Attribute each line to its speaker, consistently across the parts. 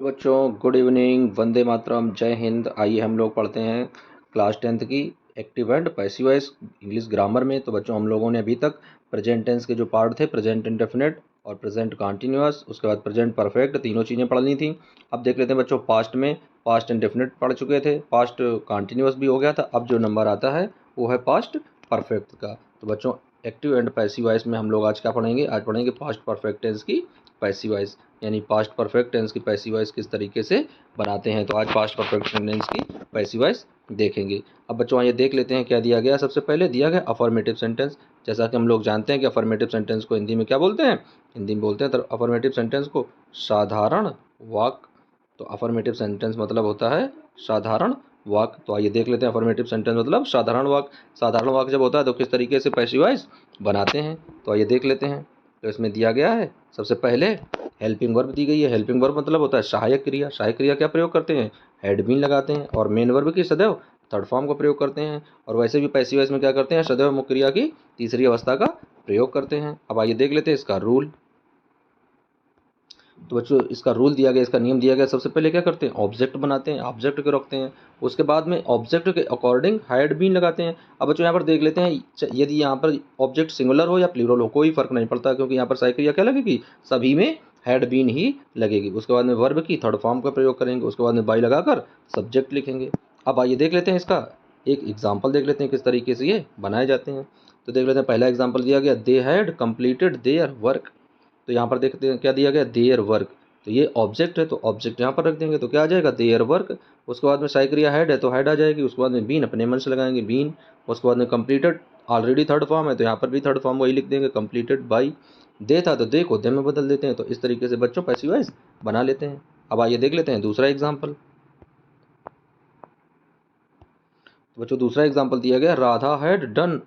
Speaker 1: बच्चों good evening, Vande Mataram, जय हिंद। आइए हम लोग पढ़ते हैं क्लास 10th की active and passive voice English grammar में। तो बच्चों हम लोगों ने अभी तक प्रेजेंट टेंस के जो पार्ट थे, प्रेजेंट इंडेफिनिट और प्रेजेंट कॉन्टिन्यूअस, उसके बाद प्रेजेंट परफेक्ट, तीनों चीज़ें पढ़ ली थी। अब देख लेते हैं बच्चों, पास्ट में पास्ट इंडेफिनिट पढ़ चुके थे, पास्ट कॉन्टिन्यूअस भी हो गया था। अब जो नंबर आता है वो है पास्ट परफेक्ट का। तो बच्चों एक्टिव एंड पैसिव वॉइस में हम लोग आज क्या पढ़ेंगे? आज पढ़ेंगे पास्ट परफेक्ट टेंस की पैसिव वॉइस, यानी पास्ट परफेक्ट टेंस की पैसिव वॉइस किस तरीके से बनाते हैं। तो आज पास्ट परफेक्ट टेंस की पैसिव वॉइस देखेंगे। अब बच्चों आइए देख लेते हैं क्या दिया गया। सबसे पहले दिया गया अफर्मेटिव सेंटेंस। जैसा कि हम लोग जानते हैं कि अफर्मेटिव सेंटेंस को हिंदी में क्या बोलते हैं? हिंदी में बोलते हैं तो अफर्मेटिव सेंटेंस को साधारण वाक्य। तो अफर्मेटिव सेंटेंस मतलब होता है साधारण वाक्य। तो आइए देख लेते हैं अफर्मेटिव सेंटेंस मतलब साधारण वाक्य। साधारण वाक्य जब होता है तो किस तरीके से पैसिव वॉइस बनाते हैं, तो आइए देख लेते हैं। तो इसमें दिया गया है सबसे पहले हेल्पिंग वर्ब दी गई है। हेल्पिंग वर्ब मतलब होता है सहायक क्रिया। सहायक क्रिया क्या प्रयोग करते हैं? हैड बीन लगाते हैं। और मेन वर्ब की सदैव थर्ड फॉर्म का प्रयोग करते हैं। और वैसे भी पैसिव वॉइस में क्या करते हैं? सदैव मुख्य क्रिया की तीसरी अवस्था का प्रयोग करते हैं। अब आइए देख लेते हैं इसका रूल। तो बच्चों इसका रूल दिया गया, इसका नियम दिया गया। सबसे पहले क्या करते हैं? ऑब्जेक्ट बनाते हैं, ऑब्जेक्ट को रखते हैं। उसके बाद में ऑब्जेक्ट के अकॉर्डिंग हैड बीन लगाते हैं। अब बच्चों यहाँ पर देख लेते हैं, यदि यहाँ पर ऑब्जेक्ट सिंगुलर हो या प्लूरल हो कोई फर्क नहीं पड़ता, क्योंकि यहाँ पर सहायक क्रिया क्या लगेगी? सभी में हैड बीन ही लगेगी। उसके बाद में वर्ब की थर्ड फॉर्म का प्रयोग करेंगे। उसके बाद में बाई लगाकर सब्जेक्ट लिखेंगे। अब आइए देख लेते हैं इसका एक एग्जाम्पल देख लेते हैं किस तरीके से ये बनाए जाते हैं। तो देख लेते हैं, पहला एग्जाम्पल दिया गया, they had completed their work. तो यहाँ पर देखते हैं क्या दिया गया? Their work. तो ये ऑब्जेक्ट है तो ऑब्जेक्ट यहाँ पर रख देंगे तो क्या आ जाएगा? Their work. उसके बाद में सहायक क्रिया हैड है तो हैड आ जाएगी। उसके बाद में बीन अपने मन से लगाएंगे, बीन। उसके बाद में कंप्लीटेड ऑलरेडी थर्ड फॉर्म है तो यहाँ पर भी थर्ड फॉर्म वही लिख देंगे, कंप्लीटेड बाई। दे था तो दे को दे में बदल देते हैं। तो इस तरीके से बच्चों पैसिव वॉइस बना लेते हैं। अब आइए देख लेते हैं दूसरा एग्जाम्पल। तो बच्चों दूसरा एग्जाम्पल दिया गया, Radha had done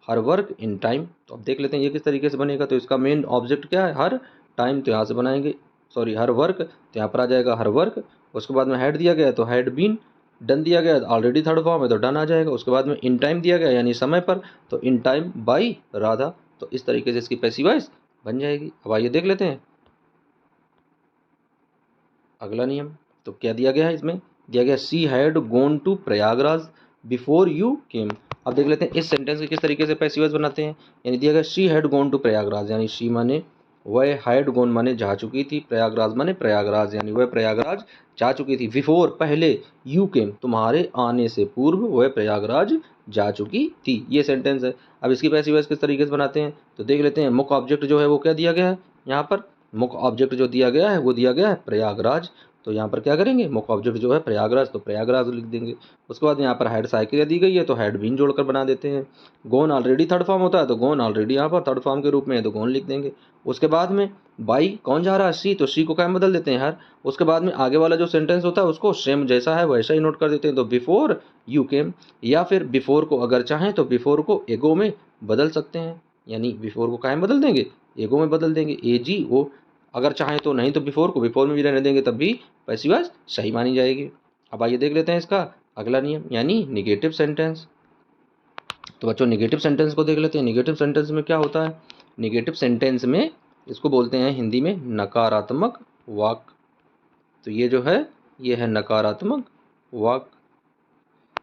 Speaker 1: her work in time. तो अब देख लेते हैं ये किस तरीके से बनेगा। तो इसका मेन ऑब्जेक्ट क्या है? हर टाइम। तो यहाँ से बनाएंगे, सॉरी हर वर्क, तो यहाँ पर आ जाएगा हर वर्क। उसके बाद में हैड दिया गया तो हैड बीन। डन दिया गया ऑलरेडी थर्ड फॉर्म है तो डन आ जाएगा। उसके बाद में इन टाइम दिया गया यानी समय पर, तो इन टाइम बाई राधा। तो इस तरीके से इसकी पैसिव वॉइस बन जाएगी। अब आइए देख लेते हैं अगला नियम। तो क्या दिया गया है इसमें? दिया गया she had gone to Prayagraj before you came. अब देख लेते हैं इस सेंटेंस को किस तरीके से पैसिव वॉइस बनाते हैं। यानी दिया गया she had gone to Prayagraj, यानी शी माने वह, हैड गोन माने जा चुकी थी, प्रयागराज माने प्रयागराज यानी वह प्रयागराज जा चुकी थी। बिफोर पहले, यू केम तुम्हारे आने से पूर्व वह प्रयागराज जा चुकी थी। ये सेंटेंस है। अब इसकी पैसिव वॉइस किस तरीके से बनाते हैं तो देख लेते हैं। मुख्य ऑब्जेक्ट जो है वो क्या दिया गया है यहाँ पर? मुख्य ऑब्जेक्ट जो दिया गया है वो दिया गया है प्रयागराज। तो यहाँ पर क्या करेंगे? मुख्य ऑब्जेक्ट जो है प्रयागराज तो प्रयागराज लिख देंगे। उसके बाद यहाँ पर हैड सहायक क्रिया दी गई है तो हैड बीन जोड़कर बना देते हैं। गोन ऑलरेडी थर्ड फॉर्म होता है तो गोन ऑलरेडी यहाँ पर थर्ड फॉर्म के रूप में है तो गोन लिख देंगे। उसके बाद में बाई कौन जा रहा है? सी, तो सी को क्या में बदल देते हैं हर। उसके बाद में आगे वाला जो सेंटेंस होता है उसको सेम जैसा है वैसा ही नोट कर देते हैं तो बिफोर यू केम। या फिर बिफोर को अगर चाहें तो बिफोर को एगो में बदल सकते हैं, यानी बिफोर को क्या में बदल देंगे? एगो में बदल देंगे, ए जी ओ। अगर चाहें तो, नहीं तो बिफोर को बिफोर में भी रहने देंगे तब भी पैसिव वॉइस सही मानी जाएगी। अब आइए देख लेते हैं इसका अगला नियम, यानी निगेटिव सेंटेंस। तो बच्चों निगेटिव सेंटेंस को देख लेते हैं। निगेटिव सेंटेंस में क्या होता है? निगेटिव सेंटेंस में इसको बोलते हैं हिंदी में नकारात्मक वाक्य। तो ये जो है ये है नकारात्मक वाक्य।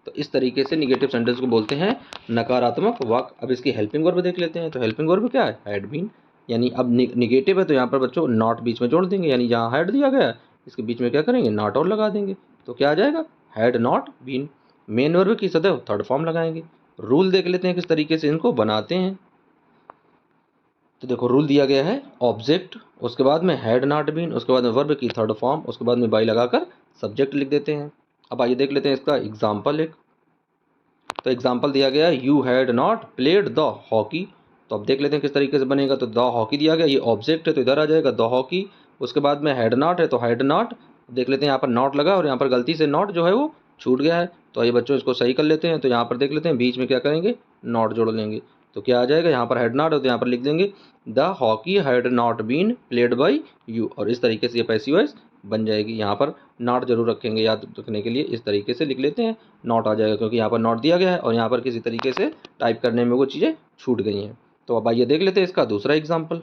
Speaker 1: तो इस तरीके से निगेटिव सेंटेंस को बोलते हैं नकारात्मक वाक्य। अब इसकी हेल्पिंग वर्ब देख लेते हैं। तो हेल्पिंग वर्ब क्या है? Had been. यानी अब निगेटिव है तो यहाँ पर बच्चों नॉट बीच में जोड़ देंगे, यानी जहाँ हैड दिया गया है इसके बीच में क्या करेंगे? नॉट और लगा देंगे। तो क्या आ जाएगा? Had not been. Main verb की सदैव थर्ड फॉर्म लगाएंगे। रूल देख लेते हैं किस तरीके से इनको बनाते हैं। तो देखो रूल दिया गया है ऑब्जेक्ट, उसके बाद में हैड नॉट बीन, उसके बाद में वर्ब की थर्ड फॉर्म, उसके बाद में बाई लगाकर सब्जेक्ट लिख देते हैं। अब आइए देख लेते हैं इसका एग्जाम्पल एक। तो एग्जाम्पल दिया गया you had not played the hockey. तो अब देख लेते हैं किस तरीके से बनेगा। तो द हॉकी दिया गया, ये ऑब्जेक्ट है तो इधर आ जाएगा द हॉकी। उसके बाद में हैड नॉट है तो हैड नॉट। देख लेते हैं यहाँ पर नॉट लगा और यहाँ पर गलती से नॉट जो है वो छूट गया है। तो ये बच्चों इसको सही कर लेते हैं। तो यहाँ पर देख लेते हैं बीच में क्या करेंगे? नॉट जोड़ लेंगे। तो क्या आ जाएगा? यहाँ पर हैड नॉट है तो यहाँ पर लिख देंगे the hockey had not been played by you. और इस तरीके से ये पैसिव वॉइस बन जाएगी। यहाँ पर नॉट जरूर रखेंगे याद रखने के लिए, इस तरीके से लिख लेते हैं नॉट आ जाएगा, क्योंकि यहाँ पर नॉट दिया गया है और यहाँ पर किसी तरीके से टाइप करने में वो चीज़ें छूट गई हैं। तो अब आइए देख लेते हैं इसका दूसरा एग्जाम्पल।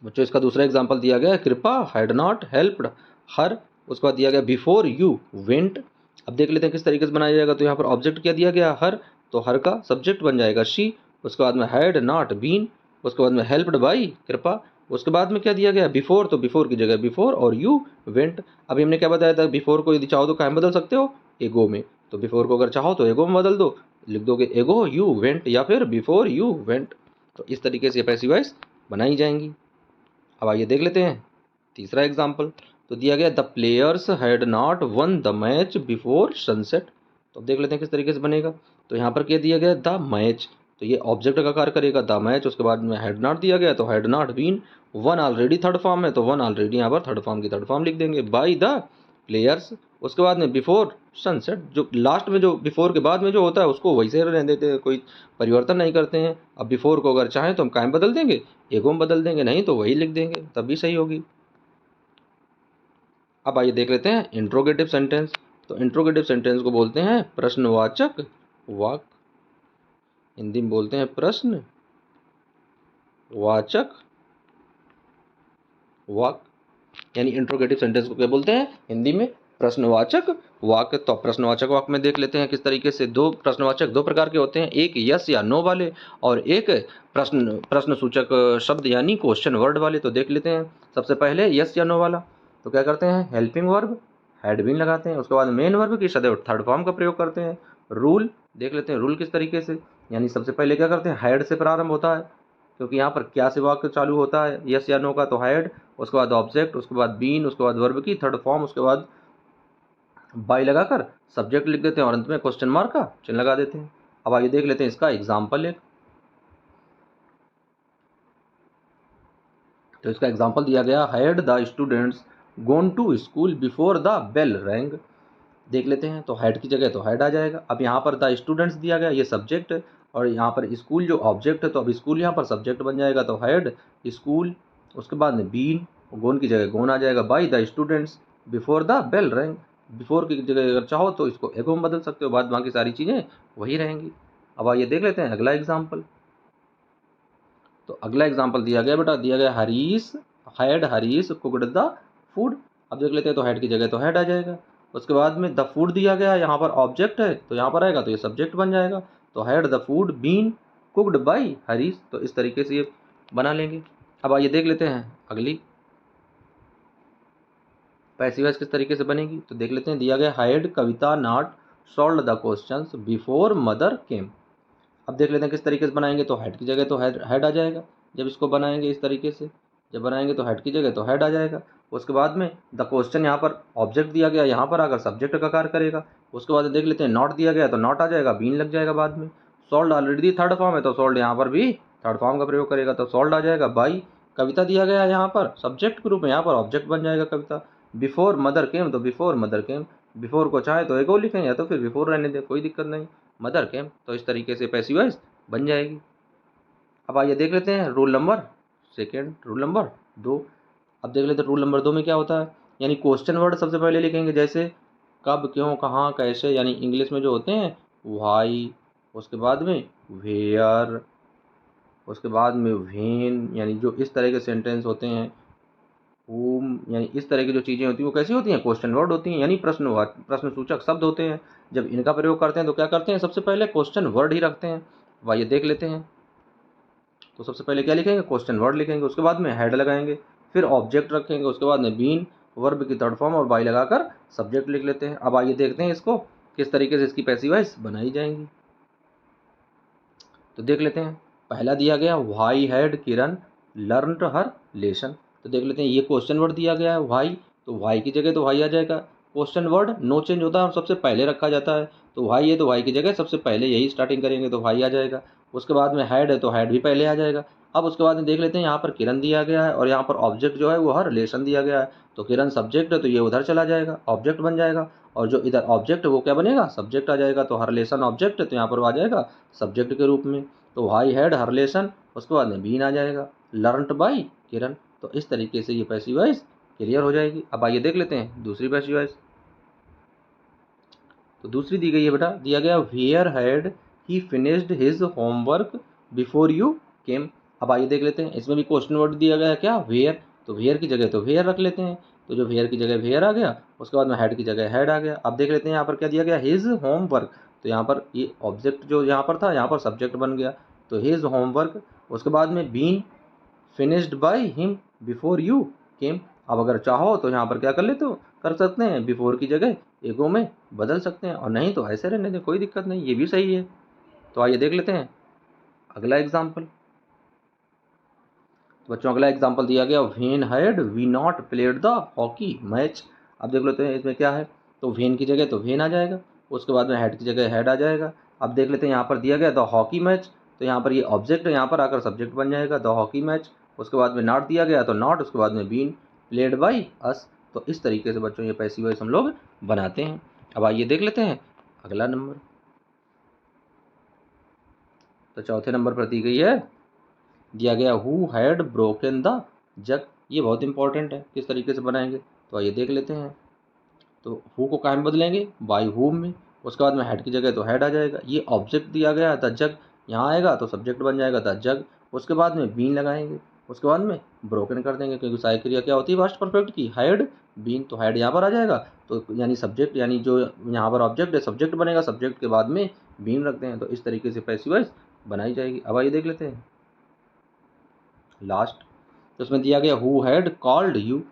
Speaker 1: बच्चों इसका दूसरा एग्जांपल दिया गया है, कृपा हैड नॉट हेल्प्ड हर। उसके बाद दिया गया बिफोर यू वेंट। अब देख लेते हैं किस तरीके से बनाया जाएगा। तो यहाँ पर ऑब्जेक्ट क्या दिया गया, हर, तो हर का सब्जेक्ट बन जाएगा शी। उसके बाद में हैड नॉट बीन। उसके बाद में हेल्प्ड बाई, कृपा। उसके बाद में क्या दिया गया, बिफोर, तो बिफोर की जगह बिफोर और यू वेंट। अभी हमने क्या बताया था, बिफोर को यदि चाहो तो कहाँ बदल सकते हो, एगो में। तो बिफोर को अगर चाहो तो एगो में बदल दो, लिख दोगे एगो यू वेंट या फिर बिफोर यू वेंट। तो इस तरीके से पैसिव वॉइस बनाई जाएंगी। अब आइए देख लेते हैं तीसरा एग्जाम्पल। तो दिया गया the players had not one the match before sunset. तो अब देख लेते हैं किस तरीके से बनेगा। तो यहाँ पर क्या दिया गया, द मैच, तो ये ऑब्जेक्ट का कार्य करेगा द मैच। उसके बाद में हैड नॉट दिया गया तो had not been. One already third form है तो वन ऑलरेडी यहाँ पर थर्ड फॉर्म की थर्ड फॉर्म लिख देंगे, बाई द प्लेयर्स। उसके बाद में बिफोर सनसेट, जो लास्ट में जो बिफोर के बाद में जो होता है उसको वैसे रहने देते हैं, कोई परिवर्तन नहीं करते हैं। अब बिफोर को अगर चाहें तो हम कायम बदल देंगे, एगो में बदल देंगे, नहीं तो वही लिख देंगे, तब भी सही होगी। अब आइए देख लेते हैं इंट्रोगेटिव सेंटेंस। तो इंट्रोगेटिव सेंटेंस को बोलते हैं प्रश्नवाचक वाक्य। हिंदी में बोलते हैं प्रश्नवाचक वाक्य, यानी इंट्रोगेटिव सेंटेंस को क्या बोलते हैं हिंदी में, प्रश्नवाचक वाक्य। तो प्रश्नवाचक वाक्य में देख लेते हैं किस तरीके से। दो प्रश्नवाचक दो प्रकार के होते हैं, एक यस या नो वाले और एक प्रश्न सूचक शब्द यानी क्वेश्चन वर्ड वाले। तो देख लेते हैं सबसे पहले यस या नो वाला। तो क्या करते हैं, हेल्पिंग वर्ब हैड बीन लगाते हैं। उसके बाद मेन वर्ब की सदैव थर्ड फॉर्म का प्रयोग करते हैं। रूल देख लेते हैं, रूल किस तरीके से, यानी सबसे पहले क्या करते हैं, हैड से प्रारंभ होता है क्योंकि यहाँ पर क्या से वाक्य चालू होता है, यस या नो का, तो हैड। उसके बाद ऑब्जेक्ट, उसके बाद बीन, उसके बाद वर्ब की थर्ड फॉर्म, उसके बाद बाई लगाकर सब्जेक्ट लिख देते हैं और अंत में क्वेश्चन मार्क का चिन्ह लगा देते हैं। अब आइए देख लेते हैं इसका एग्जाम्पल एक। तो इसका एग्जाम्पल दिया गया, had the students gone to school before the bell rang. देख लेते हैं, तो हैड की जगह तो हैड आ जाएगा। अब यहाँ पर द स्टूडेंट्स दिया गया, ये सब्जेक्ट है, और यहाँ पर स्कूल जो ऑब्जेक्ट है, तो अब स्कूल यहाँ पर सब्जेक्ट बन जाएगा, तो हैड स्कूल। उसके बाद में बीन, गोन की जगह गोन आ जाएगा, by the students before the bell rang. Before की जगह अगर चाहो तो इसको एगो में बदल सकते हो, बाद बाकी सारी चीज़ें वही रहेंगी। अब आइए देख लेते हैं अगला एग्जाम्पल। तो अगला एग्जाम्पल दिया गया बेटा, दिया गया Harish had Harish cooked the food. अब देख लेते हैं, तो हैड की जगह तो हैड आ जाएगा। उसके बाद में द फूड दिया गया, यहाँ पर ऑब्जेक्ट है तो यहाँ पर आएगा तो ये सब्जेक्ट बन जाएगा, तो had the food been cooked by Harish. तो इस तरीके से ये बना लेंगे। अब आइए देख लेते हैं अगली पैसिव वॉइस किस तरीके से बनेगी। तो देख लेते हैं, दिया गया had Kavita not solve the questions before mother केम। अब देख लेते हैं किस तरीके से बनाएंगे। तो हेड की जगह तो हेड आ जाएगा जब इसको बनाएंगे इस तरीके से, जब बनाएंगे तो हेड की जगह तो हेड आ जाएगा। उसके बाद में द क्वेश्चन यहाँ पर ऑब्जेक्ट दिया गया, यहाँ पर आकर सब्जेक्ट का कार्य करेगा। उसके बाद देख लेते हैं नॉट दिया गया तो नॉट आ जाएगा, बीन लग जाएगा बाद में। सॉल्ड ऑलरेडी थर्ड फॉर्म है तो सॉल्ड यहाँ पर भी थर्ड फॉर्म का प्रयोग करेगा, तो सॉल्ड आ जाएगा बाई। कविता दिया गया है यहाँ पर सब्जेक्ट के रूप में, यहाँ पर ऑब्जेक्ट बन जाएगा कविता। बिफोर मदर केम, तो बिफोर मदर केम, बिफोर को चाहे तो एगो लिखें या तो फिर बिफोर रहने दें, कोई दिक्कत नहीं। मदर केम, तो इस तरीके से पैसिव वॉइस बन जाएगी। अब आइए देख लेते हैं rule number second, rule number 2। अब देख लेते हैं रूल नंबर 2 में क्या होता है, यानी क्वेश्चन वर्ड सबसे पहले लिखेंगे, जैसे कब, क्यों, कहाँ, कैसे, यानी इंग्लिश में जो होते हैं व्हाई, उसके बाद में वेयर, उसके बाद में व्हेन, यानी जो इस तरह के सेंटेंस होते हैं, whom, यानी इस तरह की जो चीज़ें होती हैं वो कैसी होती हैं, क्वेश्चन वर्ड होती हैं, यानी प्रश्न सूचक शब्द होते हैं। जब इनका प्रयोग करते हैं तो क्या करते हैं, सबसे पहले क्वेश्चन वर्ड ही रखते हैं। अब आइए देख लेते हैं। तो सबसे पहले क्या लिखेंगे, क्वेश्चन वर्ड लिखेंगे, उसके बाद में हेड लगाएंगे, फिर ऑब्जेक्ट रखेंगे, उसके बाद में बीन वर्ब की थर्ड फॉर्म और बाई लगाकर सब्जेक्ट लिख लेते हैं। अब आइए देखते हैं इसको किस तरीके से इसकी पैसिव वॉइस बनाई जाएंगी। तो देख लेते हैं, पहला दिया गया why had Kiran learned her lesson. तो देख लेते हैं, ये क्वेश्चन वर्ड दिया गया है व्हाई, तो व्हाई की जगह तो व्हाई आ जाएगा। क्वेश्चन वर्ड नो चेंज होता है और सबसे पहले रखा जाता है, तो व्हाई है तो व्हाई की जगह सबसे पहले यही स्टार्टिंग करेंगे तो व्हाई आ जाएगा। उसके बाद में हैड है तो हैड भी पहले आ जाएगा। अब उसके बाद में देख लेते हैं, यहाँ पर किरण दिया गया है और यहाँ पर ऑब्जेक्ट जो है वो हर रिलेशन दिया गया है, तो किरण सब्जेक्ट है तो ये उधर चला जाएगा, ऑब्जेक्ट बन जाएगा, और जो इधर ऑब्जेक्ट है वो क्या बनेगा, सब्जेक्ट आ जाएगा, तो हर रिलेशन ऑब्जेक्ट है तो यहाँ पर आ जाएगा सब्जेक्ट के रूप में, तो व्हाई हैड हर रिलेशन, उसके बाद में बीन आ जाएगा, लर्नड बाई किरण। तो इस तरीके से ये पैसिव वॉइस क्लियर हो जाएगी। अब आइए देख लेते हैं दूसरी पैसिव वॉइस। तो दूसरी दी गई है बेटा, दिया गया where had he finished his homework before you came. अब आइए देख लेते हैं, इसमें भी क्वेश्चन वर्ड दिया गया है क्या, वेयर, तो वेयर की जगह तो वेयर रख लेते हैं, तो जो वेयर की जगह वेयर आ गया, उसके बाद में हेड की जगह हेड आ गया। अब देख लेते हैं यहाँ पर क्या दिया गया, हिज होमवर्क, तो यहाँ पर ये ऑब्जेक्ट जो यहाँ पर था, यहाँ पर सब्जेक्ट बन गया, तो हिज होमवर्क, उसके बाद में been finished by him before you came. अब अगर चाहो तो यहाँ पर क्या कर लेते हो, कर सकते हैं बिफोर की जगह एगो में बदल सकते हैं, और नहीं तो ऐसे रहने दें, कोई दिक्कत नहीं, ये भी सही है। तो आइए देख लेते हैं अगला एग्जाम्पल। तो बच्चों अगला एग्जाम्पल दिया गया, when had we not played the hockey match. अब देख लेते हैं इसमें क्या है, तो वेन की जगह तो वेन आ जाएगा, उसके बाद में हेड की जगह हेड आ जाएगा। अब देख लेते हैं यहाँ पर दिया गया द हॉकी मैच, तो यहाँ पर ये ऑब्जेक्ट यहाँ पर आकर सब्जेक्ट बन जाएगा, द हॉकी मैच, उसके बाद में नॉट दिया गया तो नॉट, उसके बाद में बीन प्लेड बाई अस। तो इस तरीके से बच्चों ये पैसिव वॉइस हम लोग बनाते हैं। अब आइए देख लेते हैं अगला नंबर। तो चौथे नंबर पर दी गई है, दिया गया हु हैड ब्रोकन द जग। ये बहुत इंपॉर्टेंट है, किस तरीके से बनाएंगे, तो आइए देख लेते हैं। तो हु को कहाँ में बदलेंगे, बाय हुम में, उसके बाद में हेड की जगह तो हेड आ जाएगा, ये ऑब्जेक्ट दिया गया द जग, यहाँ आएगा तो सब्जेक्ट बन जाएगा द जग, उसके बाद में बीन लगाएंगे, उसके बाद में ब्रोकन कर देंगे, क्योंकि सारी क्रिया क्या होती है पास्ट परफेक्ट की, हैड बीन, तो हैड यहाँ पर आ जाएगा, तो यानी सब्जेक्ट, यानी जो यहाँ पर ऑब्जेक्ट है सब्जेक्ट बनेगा, सब्जेक्ट के बाद में बीन रखते हैं, तो इस तरीके से पैसिव वॉइस बनाई जाएगी। अब आइए देख लेते हैं लास्ट। तो उसमें दिया गया हु हैड कॉल्ड यू,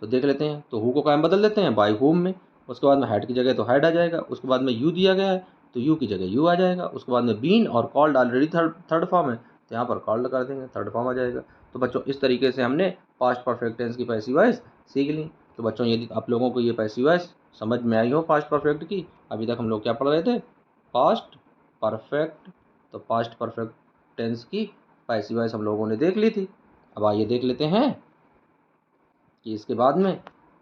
Speaker 1: तो देख लेते हैं, तो हु को कायम बदल देते हैं बाय हुम में, उसके बाद में हैड की जगह तो हैड आ जाएगा, उसके बाद में यू दिया गया है तो यू की जगह यू आ जाएगा, उसके बाद में बीन और कॉल्ड ऑलरेडी थर्ड फॉर्म है, तो यहाँ पर कॉल्ड कर देंगे, थर्ड फॉर्म आ जाएगा। तो बच्चों इस तरीके से हमने पास्ट परफेक्ट टेंस की पैसिव वॉइस सीख ली। तो बच्चों यदि आप लोगों को ये पैसिव वॉइस समझ में आई हो पास्ट परफेक्ट की, अभी तक हम लोग क्या पढ़ रहे थे, पास्ट परफेक्ट, तो पास्ट परफेक्ट टेंस की पैसिव वॉइस हम लोगों ने देख ली थी। अब आइए देख लेते हैं कि इसके बाद में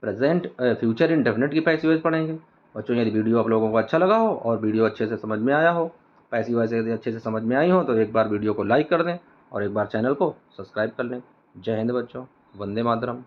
Speaker 1: प्रेजेंट फ्यूचर इंडेफिनिट की पैसिव वॉइस पढ़ेंगे। बच्चों यदि वीडियो आप लोगों को अच्छा लगा हो और वीडियो अच्छे से समझ में आया हो, पैसिव वॉइस यदि अच्छे से समझ में आई हो, तो एक बार वीडियो को लाइक कर दें और एक बार चैनल को सब्सक्राइब कर लें। जय हिंद बच्चों, वंदे मातरम।